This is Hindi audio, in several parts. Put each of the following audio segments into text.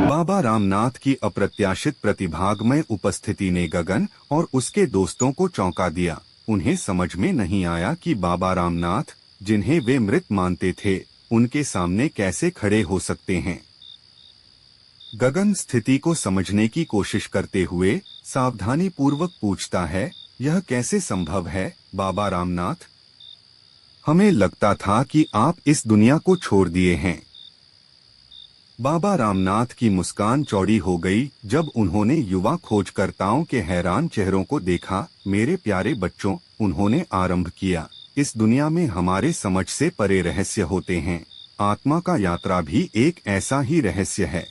बाबा रामनाथ की अप्रत्याशित प्रतिभागमय उपस्थिति ने गगन और उसके दोस्तों को चौंका दिया। उन्हें समझ में नहीं आया कि बाबा रामनाथ, जिन्हें वे मृत मानते थे, उनके सामने कैसे खड़े हो सकते हैं। गगन स्थिति को समझने की कोशिश करते हुए सावधानी पूर्वक पूछता है, यह कैसे संभव है बाबा रामनाथ? हमें लगता था कि आप इस दुनिया को छोड़ दिए हैं। बाबा रामनाथ की मुस्कान चौड़ी हो गई जब उन्होंने युवा खोजकर्ताओं के हैरान चेहरों को देखा। मेरे प्यारे बच्चों, उन्होंने आरंभ किया, इस दुनिया में हमारे समझ से परे रहस्य होते हैं। आत्मा का यात्रा भी एक ऐसा ही रहस्य है।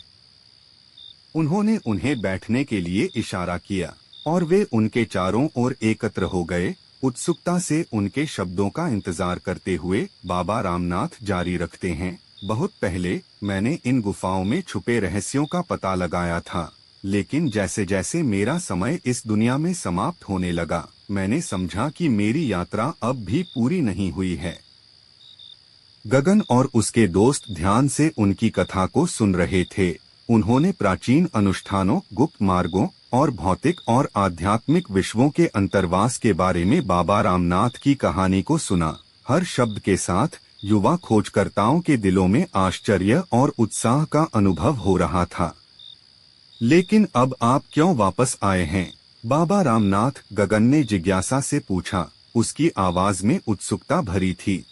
उन्होंने उन्हें बैठने के लिए इशारा किया और वे उनके चारों ओर एकत्र हो गए, उत्सुकता से उनके शब्दों का इंतजार करते हुए। बाबा रामनाथ जारी रखते हैं, बहुत पहले मैंने इन गुफाओं में छुपे रहस्यों का पता लगाया था, लेकिन जैसे जैसे मेरा समय इस दुनिया में समाप्त होने लगा, मैंने समझा कि मेरी यात्रा अब भी पूरी नहीं हुई है। गगन और उसके दोस्त ध्यान से उनकी कथा को सुन रहे थे। उन्होंने प्राचीन अनुष्ठानों, गुप्त मार्गों और भौतिक और आध्यात्मिक विश्वों के अंतर्वास के बारे में बाबा रामनाथ की कहानी को सुना। हर शब्द के साथ युवा खोजकर्ताओं के दिलों में आश्चर्य और उत्साह का अनुभव हो रहा था। लेकिन अब आप क्यों वापस आए हैं बाबा रामनाथ? गगन ने जिज्ञासा से पूछा। उसकी आवाज में उत्सुकता भरी थी।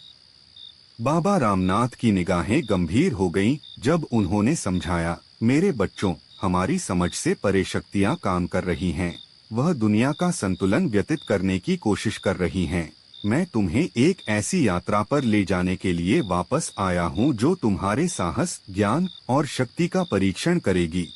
बाबा रामनाथ की निगाहें गंभीर हो गईं जब उन्होंने समझाया, मेरे बच्चों, हमारी समझ से परे शक्तियां काम कर रही हैं। वह दुनिया का संतुलन व्यतीत करने की कोशिश कर रही हैं। मैं तुम्हें एक ऐसी यात्रा पर ले जाने के लिए वापस आया हूं जो तुम्हारे साहस, ज्ञान और शक्ति का परीक्षण करेगी।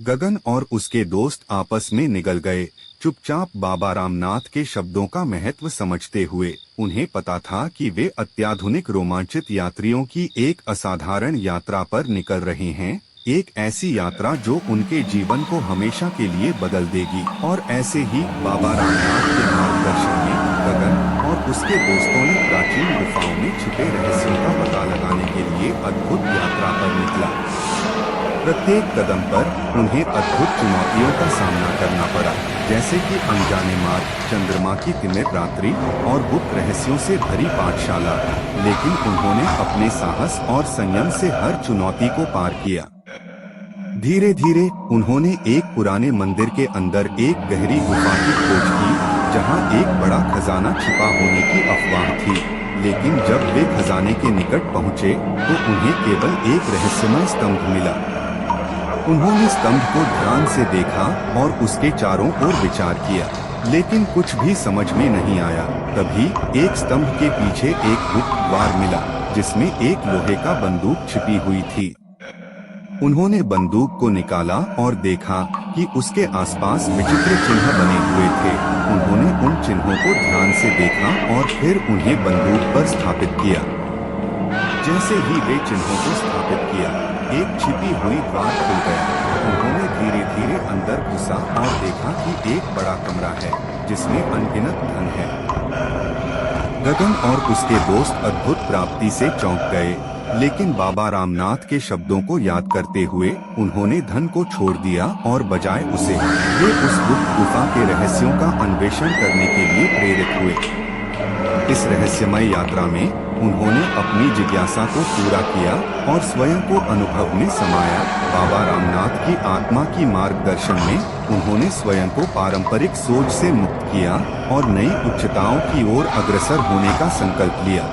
गगन और उसके दोस्त आपस में निगल गए, चुपचाप बाबा रामनाथ के शब्दों का महत्व समझते हुए। उन्हें पता था कि वे अत्याधुनिक रोमांचित यात्रियों की एक असाधारण यात्रा पर निकल रहे हैं, एक ऐसी यात्रा जो उनके जीवन को हमेशा के लिए बदल देगी। और ऐसे ही बाबा रामनाथ के मार्गदर्शन में गगन और उसके दोस्तों ने प्राचीन गुफाओं में छिपे रहस्यों का पता लगाने के लिए अद्भुत यात्रा पर निकला। प्रत्येक कदम पर उन्हें अद्भुत चुनौतियों का सामना करना पड़ा, जैसे कि अनजाने मार्ग, चंद्रमा की तिमिर रात्रि और गुप्त रहस्यों से भरी पाठशाला। लेकिन उन्होंने अपने साहस और संयम से हर चुनौती को पार किया। धीरे धीरे उन्होंने एक पुराने मंदिर के अंदर एक गहरी गुफा की खोज की, जहां एक बड़ा खजाना छिपा होने की अफवाह थी। लेकिन जब वे खजाने के निकट पहुंचे तो उन्हें केवल एक रहस्यमय स्तंभ मिला। उन्होंने स्तंभ को ध्यान से देखा और उसके चारों ओर विचार किया, लेकिन कुछ भी समझ में नहीं आया। तभी एक स्तंभ के पीछे एक गुप्त द्वार मिला, जिसमें एक लोहे का बंदूक छिपी हुई थी। उन्होंने बंदूक को निकाला और देखा कि उसके आसपास विचित्र चिन्ह बने हुए थे। उन्होंने उन चिन्हों को ध्यान से देखा और फिर उन्हें बंदूक पर स्थापित किया। जैसे ही वे चिन्हों को स्थापित किया, एक छिपी हुई द्वार खुल गया। उन्होंने धीरे धीरे अंदर घुसा और देखा कि एक बड़ा कमरा है, जिसमें अनगिनत धन है। गगन और उसके दोस्त अद्भुत प्राप्ति से चौंक गए, लेकिन बाबा रामनाथ के शब्दों को याद करते हुए उन्होंने धन को छोड़ दिया और बजाय उसे वे उस गुप्त गुफा के रहस्यों का अन्वेषण करने के लिए प्रेरित हुए। इस रहस्यमय यात्रा में उन्होंने अपनी जिज्ञासा को पूरा किया और स्वयं को अनुभव में समाया। बाबा रामनाथ की आत्मा की मार्गदर्शन में उन्होंने स्वयं को पारंपरिक सोच से मुक्त किया और नई उच्चताओं की ओर अग्रसर होने का संकल्प लिया।